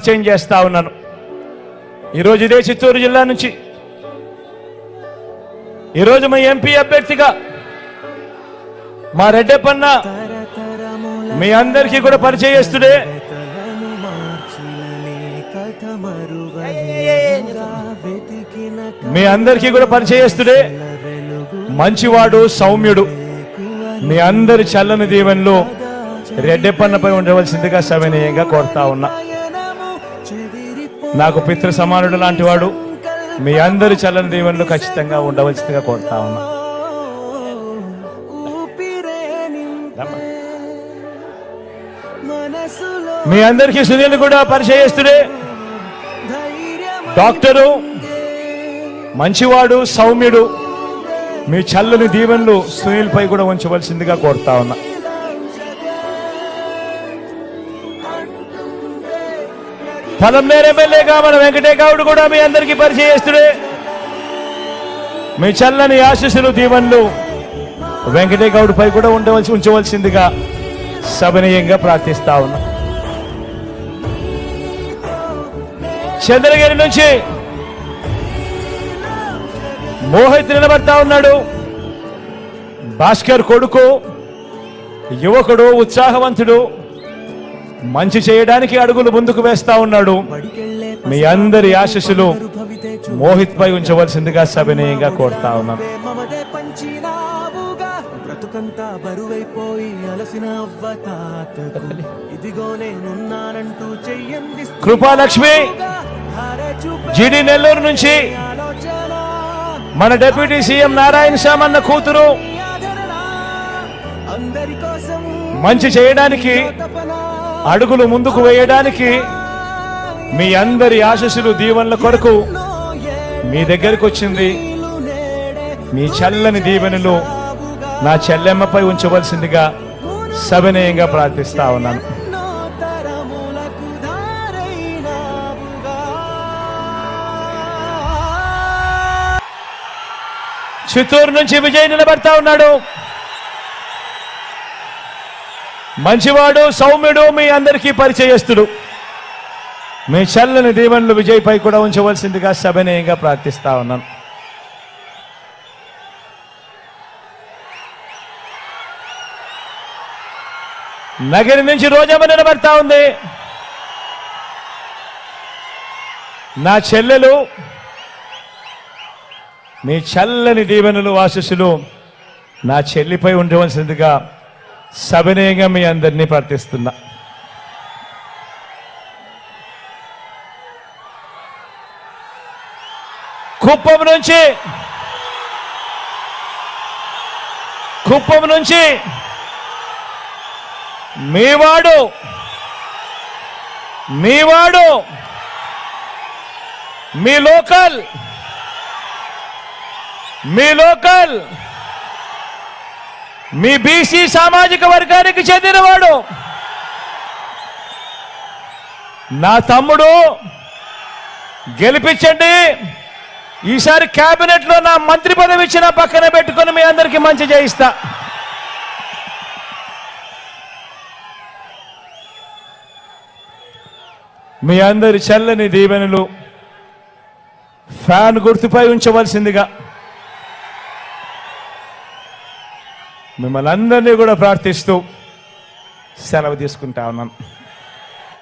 పరిచయం చేస్తా ఉన్నాను. ఈరోజు ఇదే చిత్తూరు జిల్లా నుంచి ఈరోజు మా ఎంపీ అభ్యర్థిగా మా రెడ్డప్పన్న మీ అందరికీ కూడా పరిచయస్తుడే. మీ అందరికీ కూడా పరిచయస్తుడే, మంచివాడు, సౌమ్యుడు. మీ అందరి చల్లని దీవెనలు రెడ్డప్పన్నపై ఉండవలసిందిగా సవినయంగా కోరుతా ఉన్నా. నాకు పితృ సమానుడు లాంటి వాడు. మీ అందరి చల్లని దీవెనలు ఖచ్చితంగా ఉండవలసిందిగా కోరుతా ఉన్నా. మీ అందరికీ సునీల్ కూడా పరిచయస్తుడే, డాక్టరు, మంచివాడు, సౌమ్యుడు. మీ చల్లని దీవెనలు సునీల్ పై కూడా ఉంచవలసిందిగా కోరుతా ఉన్నా. పలంనేరు ఎమ్మెల్యేగా మన వెంకటేగౌడ్ కూడా మీ అందరికీ పరిచయస్తుడే. మీ చల్లని ఆశీస్సులు, దీవెనలు వెంకటేగౌడ్ పై కూడా ఉంచవలసిందిగా సవినయంగా ప్రార్థిస్తా ఉన్నా. చంద్రగిరి నుంచి మోహిత్ నిలబడతా ఉన్నాడు. భాస్కర్ కొడుకు, యువకుడు, ఉత్సాహవంతుడు, మంచి చేయడానికి అడుగులు ముందుకు వేస్తా ఉన్నాడు. మీ అందరి ఆశీస్సులు మోహిత్ పై ఉంచవలసిందిగా సవినయంగా కోరుతా ఉన్నాను. కృపాలక్ష్మి జిడి నెల్లూరు నుంచి మన డిప్యూటీ సీఎం నారాయణ సామన్న కూతురు, మంచి చేయడానికి అడుగులు ముందుకు వేయడానికి మీ అందరి ఆశీస్సులు, దీవెనల కొరకు మీ దగ్గరకు వచ్చింది. మీ చల్లని దీవెనలు నా చెల్లెమ్మపై ఉంచవలసిందిగా సవినయంగా ప్రార్థిస్తా ఉన్నాను. చిత్తూరు నుంచి విజయ్ నిలబడతా ఉన్నాడు. మంచివాడు, సౌమ్యుడు, మీ అందరికీ పరిచయస్తుడు. మీ చల్లని దీవెనలు విజయ్ పై కూడా ఉంచవలసిందిగా సవినయంగా ప్రార్థిస్తా ఉన్నాను. నగరి నుంచి రోజమ్మ నిలబడతా ఉంది. నా చెల్లెలు, మీ చల్లని దీవెనలు, ఆశీస్సులు నా చెల్లిపై ఉండవలసిందిగా సవినయంగా మీ అందరినీ ప్రార్థిస్తున్నా. కుప్పం నుంచి మీవాడు మీ లోకల్ మీ బీసీ సామాజిక వర్గానికి చెందినవాడు నా తమ్ముడు. గెలిపించండి. ఈసారి కేబినెట్ లో నా మంత్రి పదవి ఇచ్చిన పక్కన పెట్టుకుని మీ అందరికీ మంచి చేయిస్తా. మీ అందరి చల్లని దీవెనలు ఫ్యాన్ గుర్తుపై ఉంచవలసిందిగా మిమ్మల్ని అందరినీ కూడా ప్రార్థిస్తూ సెలవు తీసుకుంటా ఉన్నాను.